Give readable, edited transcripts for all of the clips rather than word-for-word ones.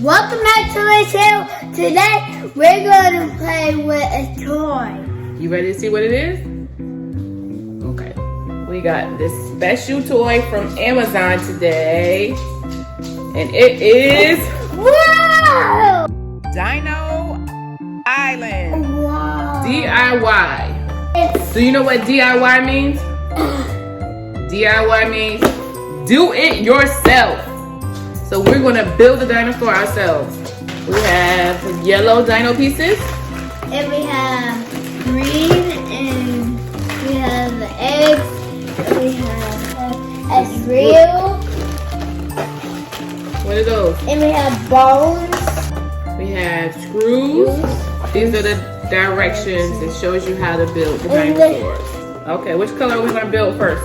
Welcome back to my channel. Today we're going to play with a toy. You ready to see what it is? Okay. We got this special toy from Amazon today. And it is... Wow! Dino Island. Wow. DIY. Do you know what DIY means? DIY means do it yourself. So we're gonna build the dinosaur ourselves. We have yellow dino pieces. And we have green, and we have the eggs, and we have a drill. What are those? And we have bones. We have screws. These are the directions. It shows you how to build the dinosaurs. Okay, which color are we gonna build first?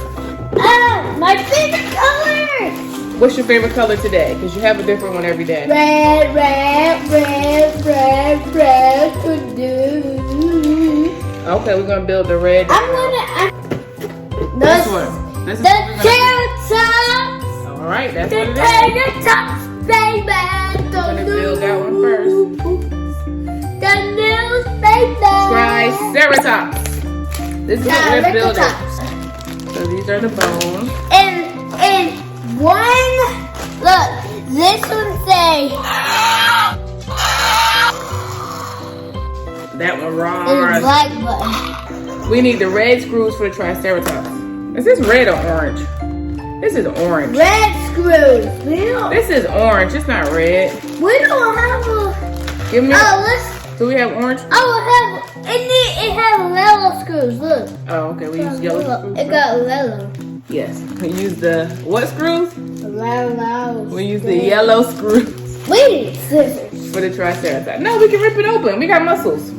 My favorite color! What's your favorite color today? Because you have a different one every day. Red, red, red, red, red, Okay, we're gonna build the red. This one. This is the what we're gonna Triceratops! do. All right, that's The what it is. Triceratops, baby! We're gonna build that one first. The newspaper! Triceratops. This is what we're building. So these are the bones. And one, look, this one say, That one and wrong. black button. We need the red screws for the Triceratops. Is this red or orange? This is orange. Red screws. This is orange. It's not red. We don't have a, Give me. let's, Do we have orange? it has yellow screws, look. Oh, okay. We use yellow screws. It got yellow. Yes. We use the what screws? Yellow. We use the yellow screws We need scissors. for the Triceratops. No, we can rip it open. We got muscles.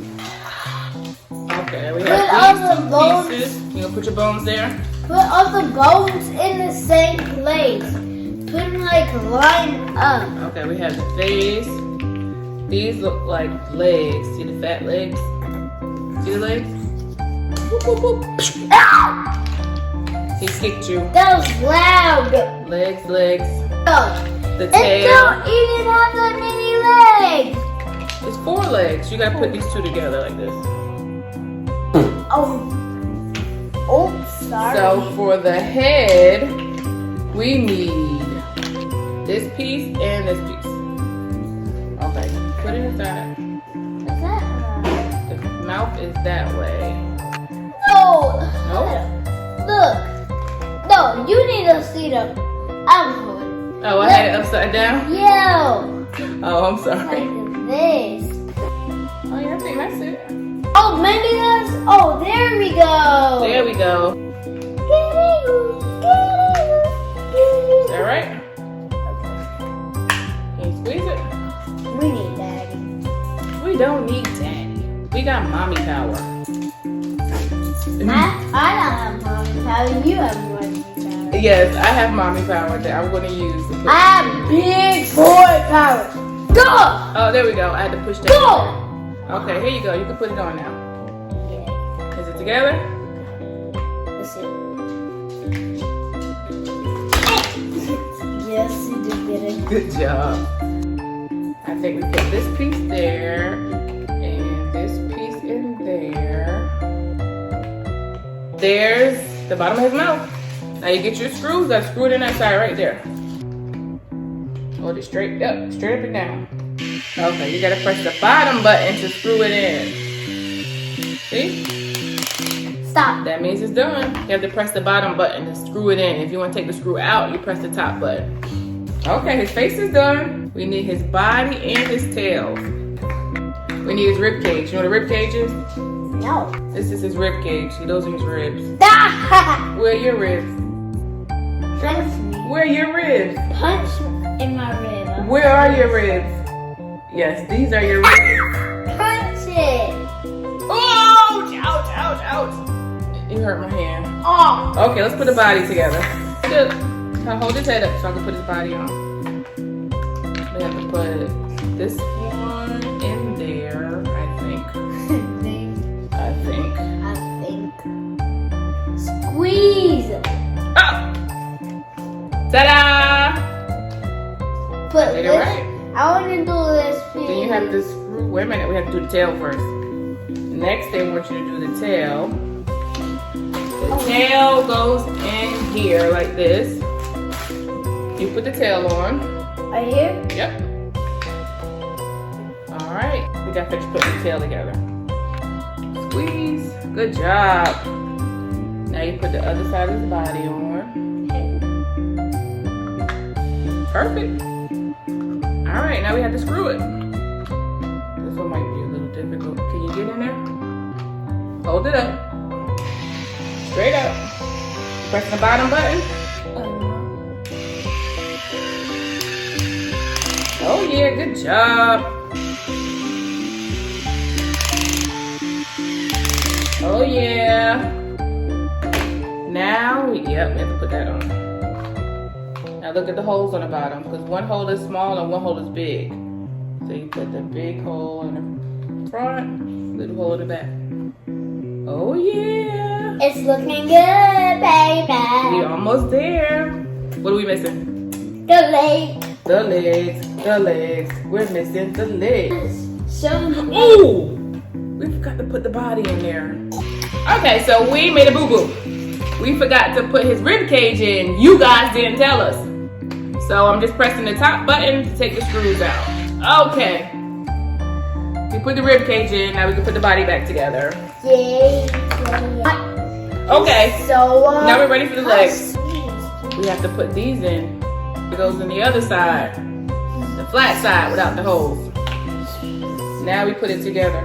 Okay, we Put all the have bones. these pieces. You gonna put your bones there? Put all the bones in the same place. Put them like line up. Okay, we have the face. These look like legs. See the fat legs? See the legs? Whoop, whoop, whoop. Ow! He kicked you. That was loud. Legs, legs. The It tail. don't even have that many legs. It's 4 legs. You gotta put these 2 together like this. Oh, sorry. So for the head, we need this piece and this piece. Okay, put it aside. What's that? The mouth is that way. No. Nope. Look. No, you need to see the output. Oh, I had it upside down? Yeah. Oh, I'm sorry. Like this. Oh, yeah, I think that's it. Oh, maybe that's. Oh, there we go. There we go. Is that right? Can you squeeze it? We need daddy. We don't need daddy. We got mommy power. I don't have mommy power. You have mommy power. Yes, I have mommy power that I'm going to use. To put I have big boy power. Go! Oh, there we go. I had to push that. Go! Okay, here you go. You can put it on now. Is it together? Let's see. Yes, you did get it. Good job. I think we put this piece there and this piece in there. There's the bottom of his mouth. Now you get your screws. I screwed in that side right there. Hold it straight up and down. Okay, you gotta press the bottom button to screw it in. See? Stop. That means it's done. You have to press the bottom button to screw it in. If you want to take the screw out, you press the top button. Okay, his face is done. We need his body and his tail. We need his rib cage. You know what a rib cage is? No. This is his rib cage. See, those are his ribs. Ah! Where are your ribs? Punch me. Where are your ribs? Punch in my rib. Where are your ribs? Yes, these are your ribs. Punch it. Ouch! Ouch! Ouch! Ouch! You hurt my hand. Oh. Okay, let's put the body together. Good. Now hold his head up so I can put his body on. We have to put this one in there, I think. Squeeze. Oh! Ta-da! Put Did it this. right? I I want to do this. Then you have to screw. Wait a minute, we have to do the tail first. Next, they want you to do the tail. The tail goes in here like this. You put the tail on. Right here? Yep. All right, we got to finish putting the tail together. Squeeze. Good job. Now you put the other side of his body on. Perfect. All right, now we have to screw it. This one might be a little difficult. Can you get in there? Hold it up. Straight up. Press the bottom button. Oh yeah, good job. Oh yeah. Now, yep, we have to put that on. Now look at the holes on the bottom, because one hole is small and one hole is big. So you put the big hole in the front, little hole in the back. Oh yeah. It's looking good, baby. We almost there. What are we missing? The leg. The legs, the legs. We're missing the legs. So. Ooh! We forgot to put the body in there. Okay, so we made a boo-boo. We forgot to put his rib cage in. You guys didn't tell us. So I'm just pressing the top button to take the screws out. Okay. We put the rib cage in. Now we can put the body back together. Yeah. Okay. So now we're ready for the legs. We have to put these in. It goes on the other side. The flat side without the holes. Now we put it together.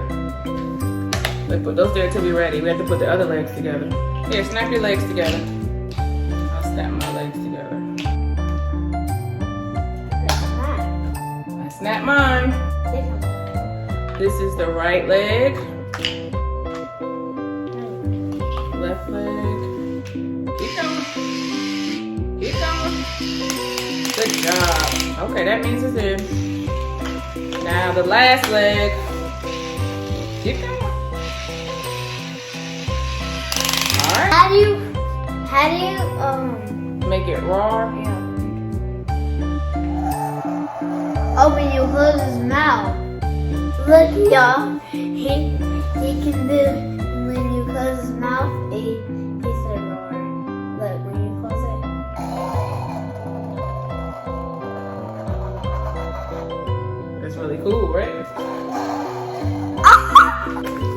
We put those there until we're ready. We have to put the other legs together. Here, snap your legs together. I'll snap my legs together. I snap mine. This is the right leg. Left leg. Keep going. Keep going. Good job. Okay, that means it's in. Now the last leg. Keep going. Alright. How do you make it raw? Yeah. Oh, when you close his mouth. Look, y'all. He can do when you close his mouth. He said roar. Look, when you close it. That's really cool, right?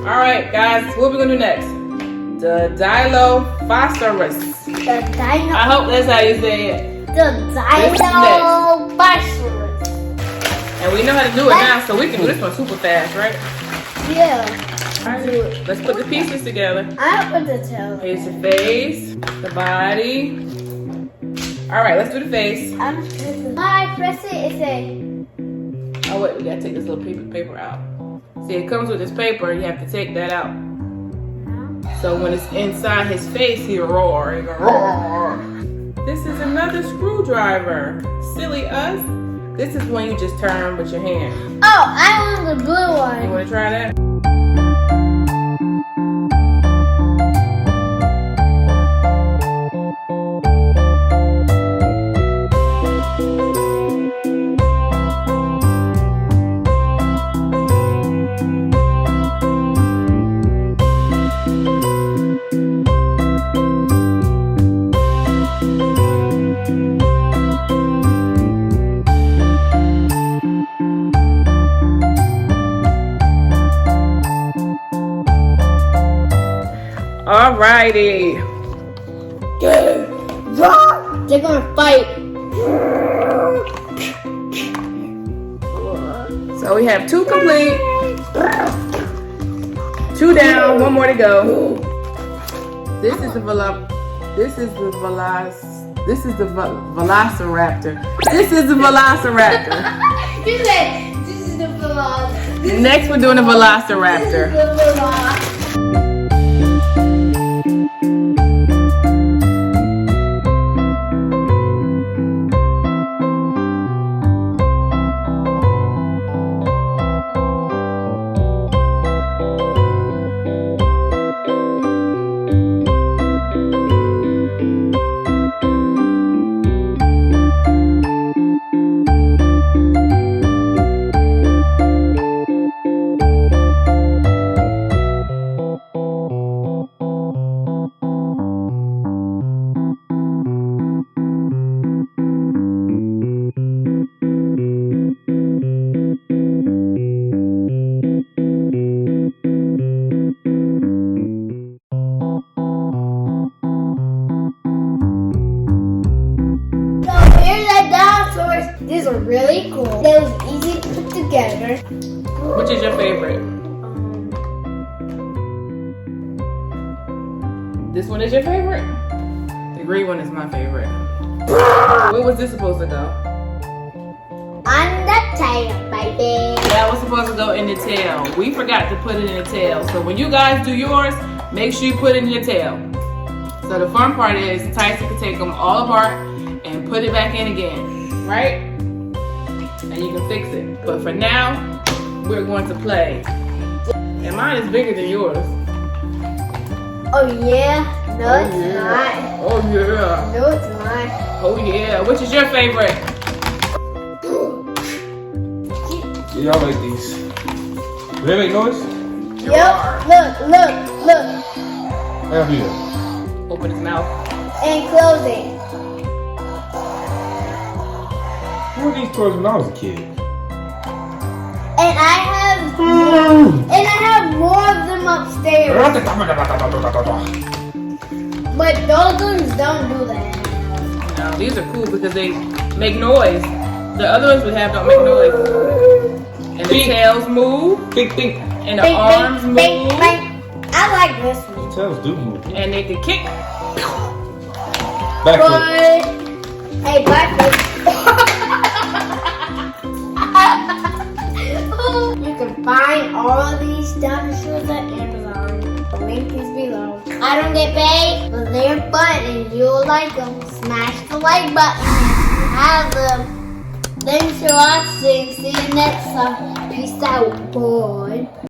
Alright, guys, what are we gonna do next? The Dilophosaurus. The dino. I hope that's how you say it. The Dinosaurus. And we know how to do it now, so we can do this one super fast, right? Yeah. Alright, let's put the pieces together. I'll put the tail. Here's the face, the body. Alright, let's do the face. When I press it, it says. Oh wait, we gotta take this little paper out. See, it comes with this paper, you have to take that out. So when it's inside his face, he'll roar. He'll go, roar. This is another screwdriver. Silly us. This is one you just turn with your hand. Oh, I want the blue You one. want to try that? Alrighty. They're gonna fight. So we have 2 complete. 2 down, 1 more to go. This is the velociraptor. This is the velociraptor. You said this is the velociraptor. Next we're doing a velociraptor. This is the velociraptor. together. Which is your favorite? This one is your favorite? The green one is my favorite. Where was this supposed to go? On the tail, baby. That was supposed to go in the tail. We forgot to put it in the tail. So when you guys do yours, make sure you put it in the tail. So the fun part is Tyson can take them all apart and put it back in again, right? And you can fix it. But for now, we're going to play. And mine is bigger than yours. Oh yeah? No, it's not. Oh yeah. No, it's not. Oh yeah. Which is your favorite? Yeah, y'all like these. Do they make noise? Yep. Look. Have you? Open his mouth. And close it. Who were these toys when I was a kid? And I have more of them upstairs. But those ones don't do that. No, these are cool because they make noise. The other ones we have don't make noise. And the tails move. Think. And the arms move. Bing. I like this one. Tails do move. And they can kick. Backflip. But, hey, backflip. You can find all these dinosaurs at Amazon. The link is below. I don't get paid, but they're fun and you'll like them. Smash the like button if you have them. Thanks for watching. See you next time. Peace out, boy.